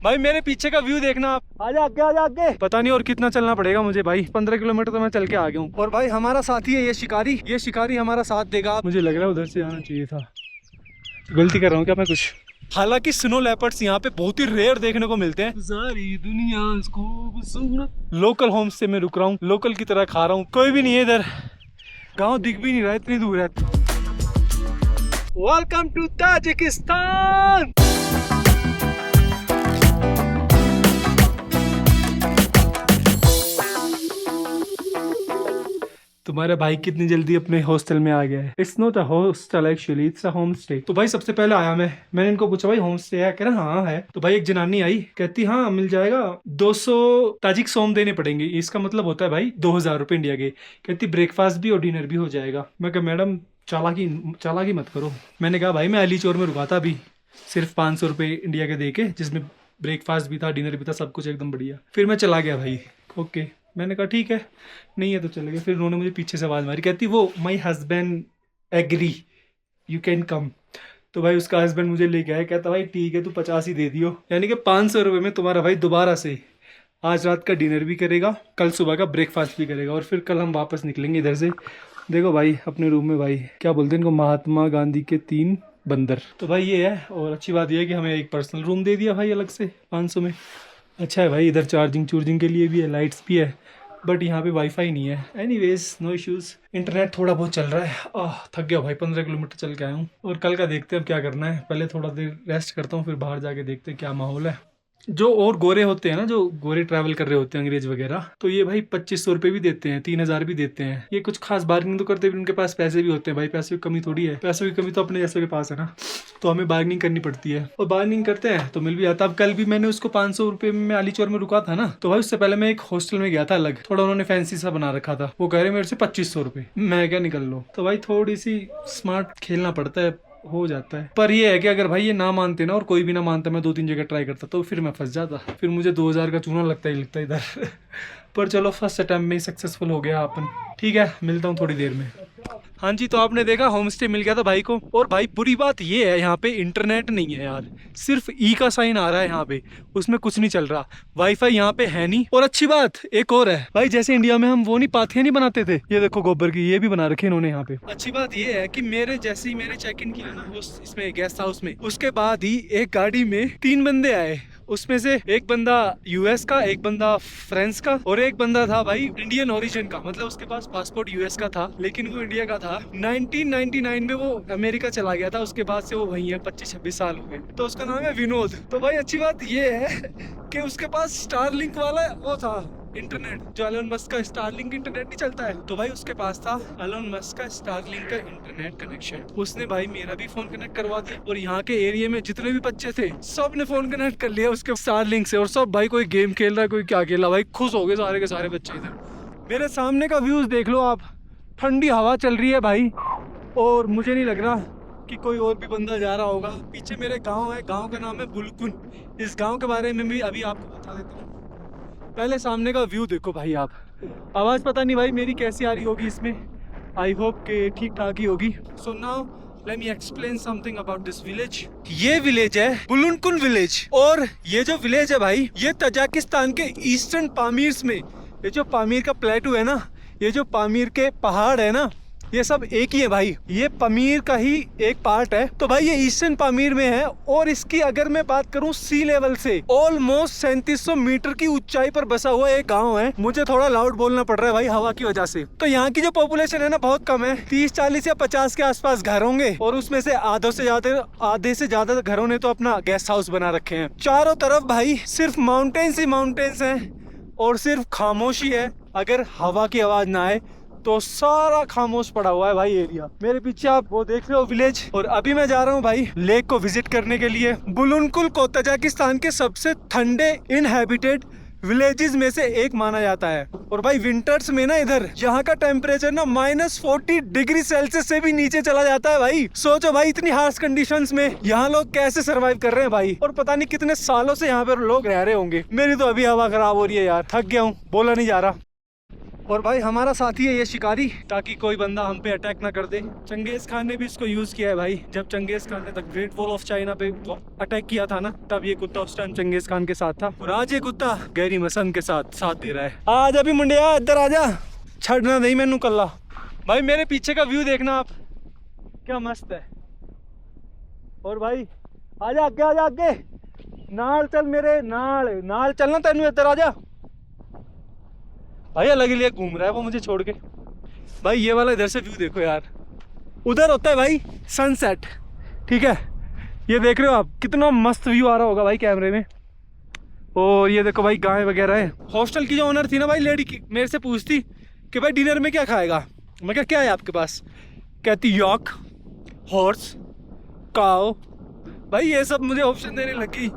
भाई मेरे पीछे का व्यू देखना आप। आजा आगे, आजा आगे। पता नहीं और कितना चलना पड़ेगा मुझे भाई, 15 किलोमीटर तो मैं चल के आ गया हूँ। और भाई हमारा साथी है ये शिकारी हमारा साथ देगा। मुझे लग रहा है उधर से आना चाहिए था, गलती कर रहा हूँ क्या मैं कुछ। हालांकि स्नो लेपर्ड्स यहाँ पे बहुत ही रेयर देखने को मिलते हैं। सारी दुनिया खूबसूरत। लोकल होम स्टे में रुक रहा हूँ, लोकल की तरह खा रहा हूँ, कोई भी नहीं है इधर, गाँव दिख भी नहीं रहा, इतनी दूर है। Welcome to Tajikistan. तुम्हारा भाई कितनी जल्दी अपने हॉस्टल में आ गया है। It's not a hostel actually, it's a home stay. तो भाई सबसे पहले आया मैंने इनको पूछा भाई होम स्टे है, कह रहा हाँ है। तो भाई एक जनानी आई, कहती हाँ मिल जाएगा, 200 ताजिक सोम देने पड़ेंगे। इसका मतलब होता है भाई 2000 रुपये इंडिया के। कहती ब्रेकफास्ट भी और डिनर भी हो जाएगा। मैं कहा मैडम चालाकी मत करो। मैंने कहा भाई मैं अली चौर में रुका था अभी, सिर्फ 500 रुपये इंडिया के दे के, जिसमें ब्रेकफास्ट भी था, डिनर भी था, सब कुछ एकदम बढ़िया। फिर मैं चला गया भाई। ओके, मैंने कहा ठीक है, नहीं है तो चले गए। फिर उन्होंने मुझे पीछे से आवाज़ मारी, कहती वो my husband agree you can come. तो भाई उसका हस्बैंड मुझे लेके आया, कहता भाई ठीक है तू 50 ही दे दियो, यानी कि 500 रुपये में तुम्हारा भाई दोबारा से आज रात का डिनर भी करेगा, कल सुबह का ब्रेकफास्ट भी करेगा, और फिर कल हम वापस निकलेंगे इधर से। देखो भाई अपने रूम में भाई क्या बोलते हैं इनको, महात्मा गांधी के 3 बंदर। तो भाई ये है, और अच्छी बात यह है कि हमें एक पर्सनल रूम दे दिया भाई अलग से 500 में। अच्छा है भाई, इधर चार्जिंग के लिए भी है, लाइट्स भी है, बट यहाँ पे वाईफाई नहीं है। एनीवेज नो इश्यूज, इंटरनेट थोड़ा बहुत चल रहा है। थक गया भाई, 15 किलोमीटर चल के आया हूँ, और कल का देखते हैं अब क्या करना है। पहले थोड़ा देर रेस्ट करता हूँ, फिर बाहर जाके देखते हैं क्या माहौल है। जो और गोरे होते हैं ना, जो गोरे ट्रैवल कर रहे होते हैं अंग्रेज वगैरह, तो ये भाई 2500 रुपये भी देते हैं, 3000 भी देते हैं। ये कुछ खास बार्गेनिंग तो करते भी, उनके पास पैसे भी होते हैं भाई, पैसे की कमी थोड़ी है, पैसों की कमी तो अपने जैसे के पास है ना, तो हमें बार्गेनिंग करनी पड़ती है, और बार्गेनिंग करते हैं तो मिल भी जाता। अब कल भी मैंने उसको 500 रुपये में अली चौर में रुका था ना, तो भाई उससे पहले मैं एक हॉस्टल में गया था अलग, थोड़ा उन्होंने फैंसी सा बना रखा था, वो कह रहे मेरे से 2500 रुपये। मैं क्या निकल लो, तो भाई थोड़ी सी स्मार्ट खेलना पड़ता है, हो जाता है। पर ये है कि अगर भाई ये ना मानते ना, और कोई भी ना मानता, मैं 2-3 जगह ट्राई करता तो फिर मैं फंस जाता, फिर मुझे 2000 का चूना लगता इधर पर चलो फर्स्ट अटेम्प्ट में ही सक्सेसफुल हो गया अपन। ठीक है, मिलता हूँ थोड़ी देर में। हाँ जी, तो आपने देखा होम स्टे मिल गया था भाई को। और भाई बुरी बात ये है, यहाँ पे इंटरनेट नहीं है यार, सिर्फ ई का साइन आ रहा है यहाँ पे, उसमें कुछ नहीं चल रहा, वाईफाई यहाँ पे है नहीं। और अच्छी बात एक और है भाई, जैसे इंडिया में हम वो नहीं पाथियां नहीं बनाते थे, ये देखो गोबर की, ये भी बना रखे इन्होंने यहाँ पे। अच्छी बात ये है कि मेरे जैसे ही मैंने चेक इन किया ना इसमें गेस्ट हाउस में, उसके बाद ही एक गाड़ी में 3 बंदे आए। उसमें से एक बंदा यूएस का, एक बंदा फ्रांस का, और एक बंदा था भाई इंडियन ओरिजिन का, मतलब उसके पास पासपोर्ट यूएस का था लेकिन वो इंडिया का था। 1999 में वो अमेरिका चला गया था, उसके बाद से वो वहीं है, 25-26 साल हो गए। तो उसका नाम है विनोद। तो भाई अच्छी बात ये है कि उसके पास स्टारलिंक वाला वो था इंटरनेट, जो एलन मस्क का स्टारलिंक इंटरनेट नहीं चलता है, तो भाई उसके पास था एलन मस्क का स्टारलिंक का इंटरनेट कनेक्शन। उसने भाई मेरा भी फोन कनेक्ट करवा दिया, और यहाँ के एरिया में जितने भी बच्चे थे सब ने फोन कनेक्ट कर लिया उसके स्टारलिंक से, और सब भाई कोई गेम खेल रहा है, कोई क्या खेल रहा, भाई खुश हो गए सारे के सारे बच्चे इधर। मेरे सामने का व्यूज देख लो आप, ठंडी हवा चल रही है भाई, और मुझे नहीं लग रहा कि कोई और भी बंदा जा रहा होगा। पीछे मेरे गाँव है, गाँव का नाम है बुलकुन। इस गाँव के बारे में भी अभी आपको बता देता हूँ। पहले सामने का व्यू देखो भाई आप, आवाज़ पता नहीं भाई मेरी कैसी आ रही होगी इसमें, आई होप के ठीक ठाक ही होगी। So now let me explain something about this village. ये विलेज है बुलुनकुन विलेज, और ये जो विलेज है भाई, ये तजाकिस्तान के ईस्टर्न पामीर में, ये जो पामीर का प्लेटू है ना, ये जो पामीर के पहाड़ है ना, ये सब एक ही है भाई, ये पामीर का ही एक पार्ट है। तो भाई ये ईस्टर्न पामीर में है, और इसकी अगर मैं बात करूं सी लेवल से ऑलमोस्ट 3700 मीटर की ऊंचाई पर बसा हुआ एक गांव है। मुझे थोड़ा लाउड बोलना पड़ रहा है भाई हवा की वजह से। तो यहाँ की जो पॉपुलेशन है ना बहुत कम है, 30-40 या 50 के आसपास घर होंगे, और उसमें से आधे से ज्यादा घरों ने तो अपना गेस्ट हाउस बना रखे हैं। चारों तरफ भाई सिर्फ माउंटेन्स ही माउंटेन्स हैं, और सिर्फ खामोशी है। अगर हवा की आवाज ना आए तो सारा खामोश पड़ा हुआ है भाई एरिया। मेरे पीछे आप वो देख रहे हो विलेज, और अभी मैं जा रहा हूँ भाई लेक को विजिट करने के लिए। बुलुनकुल को तजाकिस्तान के सबसे ठंडे इनहैबिटेड विलेजेस में से एक माना जाता है। और भाई विंटर्स में ना इधर यहाँ का टेम्परेचर ना -40 डिग्री सेल्सियस से भी नीचे चला जाता है भाई। सोचो भाई इतनी हार्श कंडीशंस में यहाँ लोग कैसे सरवाइव कर रहे हैं भाई, और पता नहीं कितने सालों से यहाँ पर लोग रह रहे होंगे। मेरी तो अभी हवा खराब हो रही है यार, थक गया हूँ, बोला नहीं जा रहा। और भाई हमारा साथी है ये शिकारी, ताकि कोई बंदा हम पे अटैक ना कर दे। चंगेज खान ने भी इसको यूज किया है भाई। जब चंगेज खान ने the great wall of China पे अटैक किया था ना, तब ये कुत्ता उस टाइम चंगेज खान के साथ था। और आज ये कुत्ता गैरी मसन के साथ दे रहा है। आज अभी मुंडिया इधर आजा, छड़ना नहीं मैनू कल्ला। भाई मेरे पीछे का व्यू देखना आप, क्या मस्त है। और भाई आजा आगे, आजा आगे, नाल चल मेरे, नाल चलना तेनू, इधर आजा। भाई अलग ही लिए घूम रहा है वो मुझे छोड़ के। भाई ये वाला इधर से व्यू देखो यार, उधर होता है भाई सनसेट, ठीक है। ये देख रहे हो आप, कितना मस्त व्यू आ रहा होगा भाई कैमरे में। और ये देखो भाई गाय वगैरह है। हॉस्टल की जो ओनर थी ना भाई, लेडी की, मेरे से पूछती कि भाई डिनर में क्या खाएगा। मैं क्या है आपके पास, कहती यॉक, हॉर्स, काओ। भाई ये सब मुझे ऑप्शन देने लगी।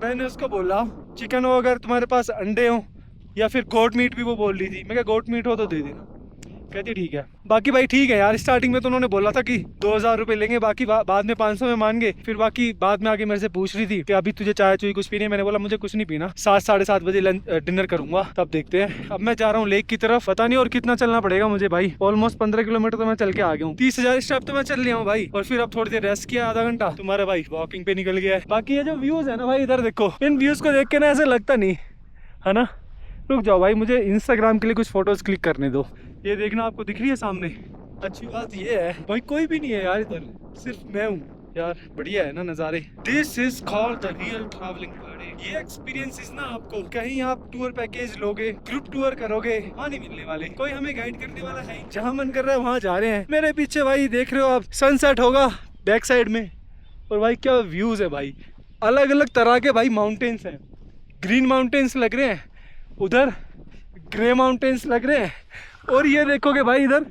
मैंने उसको बोला चिकन हो अगर तुम्हारे पास, अंडे हो, या फिर गोट मीट भी वो बोल रही थी। मैं क्या गोट मीट हो तो दे देना। कहती ठीक है। बाकी भाई ठीक है यार, स्टार्टिंग में तो उन्होंने बोला था कि 2000 रुपये लेंगे, बाकी बाद में 500 में मान गए। फिर बाकी बाद में आके मेरे से पूछ रही थी कि अभी तुझे चाय चुई कुछ पीनी है। मैंने बोला मुझे कुछ नहीं पीना, 7 साढ़े 7 बजे डिनर करूंगा, तब देखते हैं। अब मैं जा रहा हूँ लेक की तरफ, पता नहीं और कितना चलना पड़ेगा मुझे भाई। ऑलमोस्ट 15 किलोमीटर तो मैं चल के आ गया हूँ। 30,000 स्टेप तो मैं चल लिया हूँ भाई। और फिर अब थोड़ी देर रेस्ट किया, आधा घंटा, तुम्हारा भाई वॉकिंग पे निकल गया है। बाकी ये जो व्यूज है ना भाई, इधर देखो, इन व्यूज को देख के ना ऐसे लगता नहीं है ना। रुक जाओ भाई, मुझे इंस्टाग्राम के लिए कुछ फोटोज क्लिक करने दो। ये देखना, आपको दिख रही है सामने। अच्छी बात ये है भाई कोई भी नहीं है यार इधर, सिर्फ मैं हूँ यार। बढ़िया है ना नज़ारे। This is called the real travelling party. ये एक्सपीरियंस इज ना, आपको कहीं आप टूर पैकेज लोगे, ग्रुप टूर करोगे, वहाँ नहीं मिलने वाले। कोई हमें गाइड करने वाला है, जहाँ मन कर रहा है वहाँ जा रहे हैं। मेरे पीछे भाई देख रहे हो आप, सनसेट होगा बैक साइड में। और भाई क्या व्यूज है भाई, अलग अलग तरह के भाई माउंटेन्स हैं। ग्रीन माउंटेन्स लग रहे हैं, उधर ग्रे माउंटेन्स लग रहे हैं, और ये देखोगे भाई इधर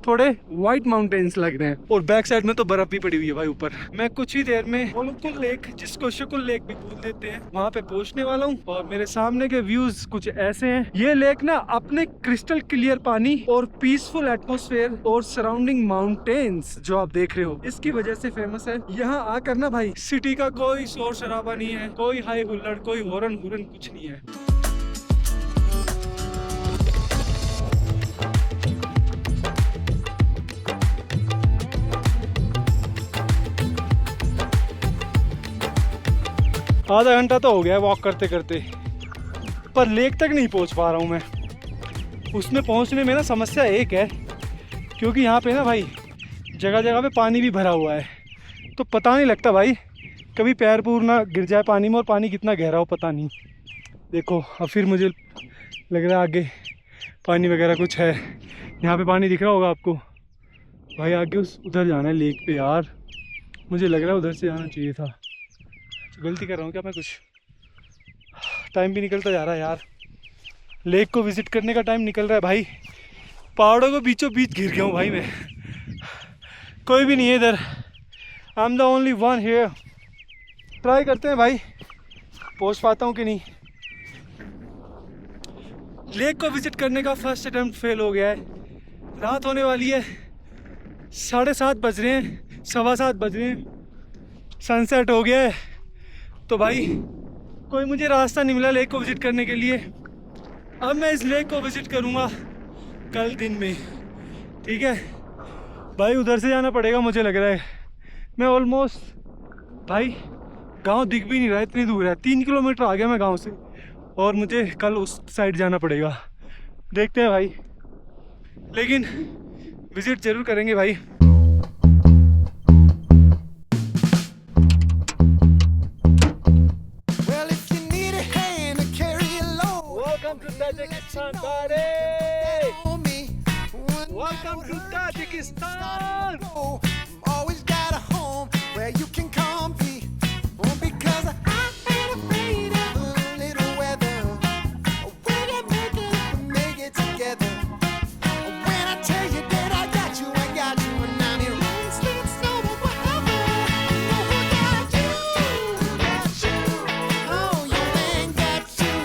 थोड़े व्हाइट माउंटेन्स लग रहे हैं। और बैक साइड में तो बर्फ भी पड़ी हुई है भाई ऊपर। मैं कुछ ही देर में ओलुकुल लेक, जिसको शुकुल लेक भी बोल देते हैं, वहाँ पे पहुँचने वाला हूँ। और मेरे सामने के व्यूज कुछ ऐसे हैं। ये लेक ना अपने क्रिस्टल क्लियर पानी और पीसफुल एटमोस्फेयर और सराउंडिंग माउंटेन्स जो आप देख रहे हो, इसकी वजह से फेमस है। यहाँ आकर ना भाई सिटी का कोई शोर शराबा नहीं है, कोई हाई हुल्लड़, कोई हॉर्न कुछ नहीं है। आधा घंटा तो हो गया वॉक करते करते, पर लेक तक नहीं पहुंच पा रहा हूं मैं। उसमें पहुंचने में ना समस्या एक है, क्योंकि यहाँ पे ना भाई जगह जगह पे पानी भी भरा हुआ है, तो पता नहीं लगता भाई कभी पैर पूर ना गिर जाए पानी में, और पानी कितना गहरा हो पता नहीं। देखो अब फिर मुझे लग रहा है आगे पानी वगैरह कुछ है। यहाँ पे पानी दिख रहा होगा आपको भाई, आगे उधर जाना है लेक पे यार। मुझे लग रहा है उधर से जाना चाहिए था। गलती कर रहा हूँ क्या मैं कुछ? टाइम भी निकलता जा रहा है यार, लेक को विजिट करने का टाइम निकल रहा है भाई। पहाड़ों को बीचों बीच घिर गया हूँ भाई मैं, कोई भी नहीं है इधर। I am the only one here. Try करते हैं भाई पहुँच पाता हूँ कि नहीं। लेक को विजिट करने का फर्स्ट अटेम्प्ट फेल हो गया है। रात होने वाली है, 7:30 बज रहे हैं, 7:15 बज रहे हैं, सनसेट हो गया है। तो भाई कोई मुझे रास्ता नहीं मिला लेक को विजिट करने के लिए। अब मैं इस लेक को विजिट करूँगा कल दिन में, ठीक है भाई। उधर से जाना पड़ेगा मुझे लग रहा है। मैं ऑलमोस्ट भाई गांव दिख भी नहीं रहा, इतनी दूर है। 3 किलोमीटर आ गया मैं गांव से, और मुझे कल उस साइड जाना पड़ेगा। देखते हैं भाई, लेकिन विजिट ज़रूर करेंगे भाई। Welcome to Tajikistan. Always got a home where you can come be. Because I ain't afraid of a little weather. We can make it together. When I tell you that I got you, and I'm here. Rain, sleet, snow, whatever. I got you. Oh, you ain't got you.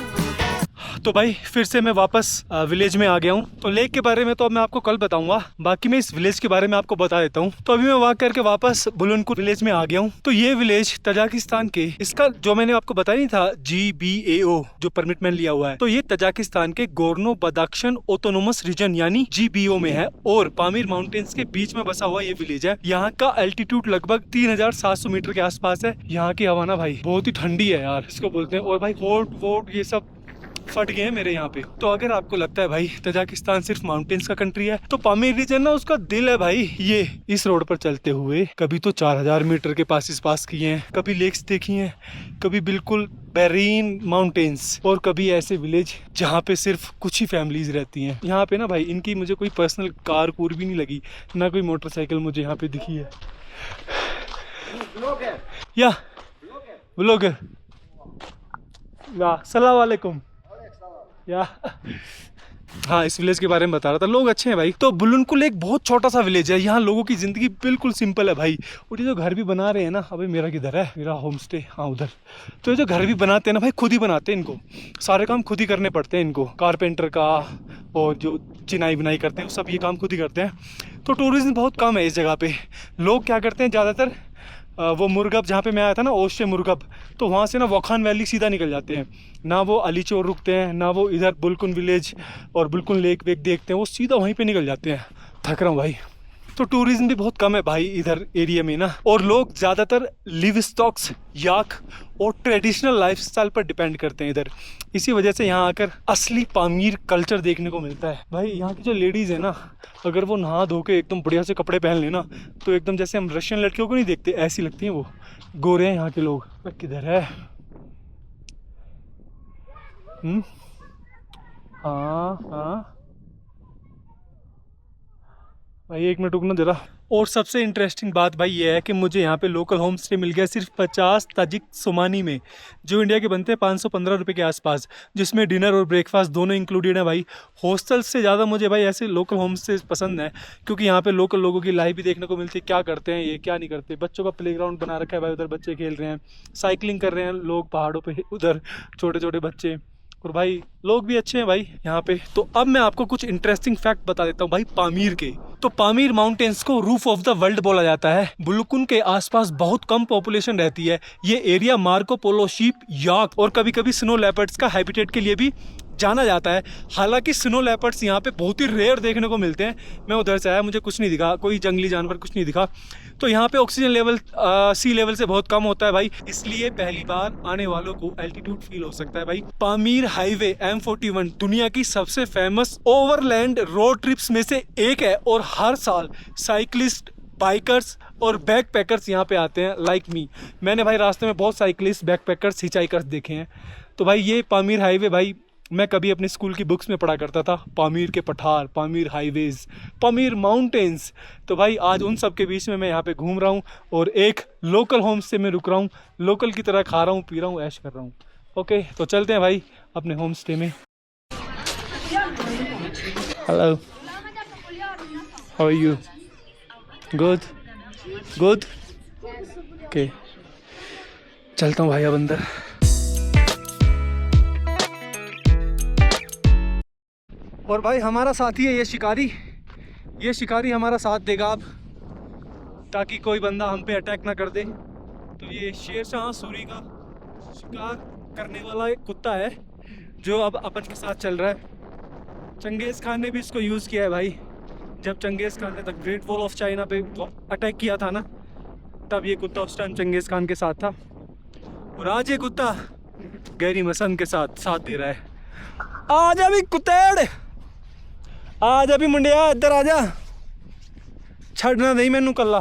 तो भाई फिर से मैं वापस village में आ गया हूँ। तो लेक के बारे में तो अब मैं आपको कल बताऊंगा, बाकी मैं इस विलेज के बारे में आपको बता देता हूँ। तो अभी मैं वॉक करके वापस बुलनकुर विलेज में आ गया हूँ। तो ये विलेज तजाकिस्तान के, इसका जो मैंने आपको बताया नहीं था GBAO जो परमिट मैंने लिया हुआ है, तो ये तजाकिस्तान के गोर्नो बदाख्शन ऑटोनोमस रीजन यानी GBO में है और पामीर माउंटेन्स के बीच में बसा हुआ ये विलेज है। यहाँ का एल्टीट्यूड लगभग 3700 मीटर के आसपास है। यहाँ की हवा ना भाई बहुत ही ठंडी है यार, इसको बोलते हैं। और भाई कोट वोट ये सब फट गए हैं मेरे यहाँ पे। तो अगर आपको लगता है भाई तजाकिस्तान सिर्फ माउंटेन्स का कंट्री है, तो पामीर रीजन ना उसका दिल है भाई। ये इस रोड पर चलते हुए कभी तो 4000 मीटर के पास किए हैं, कभी लेक्स देखी हैं, कभी बिल्कुल बेरीन माउंटेन्स, और कभी ऐसे विलेज जहाँ पे सिर्फ कुछ ही फैमिलीज रहती हैं। यहाँ पे ना भाई इनकी मुझे कोई पर्सनल कार कूर भी नहीं लगी, ना कोई मोटरसाइकिल मुझे यहाँ पे दिखी है। या व्लॉगर अस्सलाम वालेकुम। या हाँ, इस विलेज के बारे में बता रहा था। लोग अच्छे हैं भाई। तो बुलनकुल एक बहुत छोटा सा विलेज है, यहाँ लोगों की जिंदगी बिल्कुल सिंपल है भाई। और ये जो घर भी बना रहे हैं ना, अभी मेरा किधर है, मेरा होम स्टे, हाँ उधर। तो ये जो घर भी बनाते हैं ना भाई, खुद ही बनाते हैं इनको, सारे काम खुद ही करने पड़ते हैं इनको, कारपेंटर का और जो चिनाई बुनाई करते हैं सब ये काम खुद ही करते हैं। तो टूरिज्म बहुत कम है इस जगह पे। लोग क्या करते हैं ज़्यादातर, वो मुर्गब जहाँ पे मैं आया था ना, ओशे मुर्गब, तो वहाँ से ना वखान वैली सीधा निकल जाते हैं। ना वो अलीचोर रुकते हैं, ना वो इधर बुलकुन विलेज और बुलकुन लेक वेक देखते हैं, वो सीधा वहीं पे निकल जाते हैं। थक रहा हूँ भाई। तो टूरिज्म भी बहुत कम है भाई इधर एरिया में ना, और लोग ज़्यादातर लिव स्टॉक्स, याक और ट्रेडिशनल लाइफस्टाइल पर डिपेंड करते हैं इधर। इसी वजह से यहाँ आकर असली पामीर कल्चर देखने को मिलता है भाई। यहाँ की जो लेडीज़ है ना, अगर वो नहा धो के एकदम बढ़िया से कपड़े पहन लेना, तो एकदम जैसे हम रशियन लड़कियों को नहीं देखते, ऐसी लगती हैं वो। गोरे हैं यहाँ के लोग। किधर है? हाँ हाँ भाई, एक मिनट रुकना जरा। और सबसे इंटरेस्टिंग बात भाई ये है कि मुझे यहाँ पे लोकल होम स्टे मिल गया सिर्फ 50 ताजिक सोमानी में, जो इंडिया के बनते हैं 515 रुपये के आसपास, जिसमें डिनर और ब्रेकफास्ट दोनों इंक्लूडेड है भाई। हॉस्टल से ज़्यादा मुझे भाई ऐसे लोकल होम स्टे पसंद है, क्योंकि यहाँ पे लोकल लोगों की लाइफ भी देखने को मिलती है, क्या करते हैं ये, क्या नहीं करते। बच्चों का प्लेग्राउंड बना रखा है भाई, उधर बच्चे खेल रहे हैं, साइकिलिंग कर रहे हैं लोग पहाड़ों पर, उधर छोटे छोटे बच्चे। और भाई लोग भी अच्छे हैं भाई यहाँ पे। तो अब मैं आपको कुछ इंटरेस्टिंग फैक्ट बता देता हूँ भाई पामीर के। तो पामीर माउंटेन्स को रूफ ऑफ द वर्ल्ड बोला जाता है। बुलकुन के आसपास बहुत कम पॉपुलेशन रहती है। ये एरिया मार्को पोलो शीप, याक और कभी कभी स्नो लेपर्ड्स का हैबिटेट के लिए भी जाना जाता है। हालांकि स्नो लेपर्ड्स यहाँ पे बहुत ही रेयर देखने को मिलते हैं। मैं उधर से आया, मुझे कुछ नहीं दिखा, कोई जंगली जानवर कुछ नहीं दिखा। तो यहाँ पे ऑक्सीजन लेवल सी लेवल से बहुत कम होता है भाई, इसलिए पहली बार आने वालों को एल्टीट्यूड फील हो सकता है भाई। पामीर हाईवे M41 दुनिया की सबसे फेमस ओवरलैंड रोड ट्रिप्स में से एक है, और हर साल साइकिलिस्ट, बाइकर्स और बैकपैकर्स यहाँ पे आते हैं लाइक मी। मैंने भाई रास्ते में बहुत साइकिलिस्ट, बैकपैकर्स, हिचाइकर्स देखे हैं। तो भाई ये पामीर हाईवे भाई, मैं कभी अपने स्कूल की बुक्स में पढ़ा करता था, पामीर के पठार, पामीर हाईवेज, पामीर माउंटेन्स। तो भाई आज उन सब के बीच में मैं यहाँ पे घूम रहा हूँ और एक लोकल होम स्टे में रुक रहा हूँ, लोकल की तरह खा रहा हूँ, पी रहा हूँ, ऐश कर रहा हूँ। ओके, तो चलते हैं भाई अपने होम स्टे में। Hello, how are you? Good good. Okay, चलता हूँ भाई अब अंदर। और भाई हमारा साथी है ये शिकारी हमारा साथ देगा अब, ताकि कोई बंदा हम पे अटैक ना कर दे। तो ये शेरशाह सूरी का शिकार करने वाला एक कुत्ता है जो अब अपन के साथ चल रहा है। चंगेज़ खान ने भी इसको यूज़ किया है भाई। जब चंगेज़ खान ने the great wall of China पे अटैक किया था ना, तब ये कुत्ता उस टाइम चंगेज़ खान के साथ था। और आज ये कुत्ता गैरी मसन के साथ दे रहा है। आजा भी कुत्तेड़, आजा भी मुंडिया, इधर आजा, छड़ना नहीं मैनू कल्ला।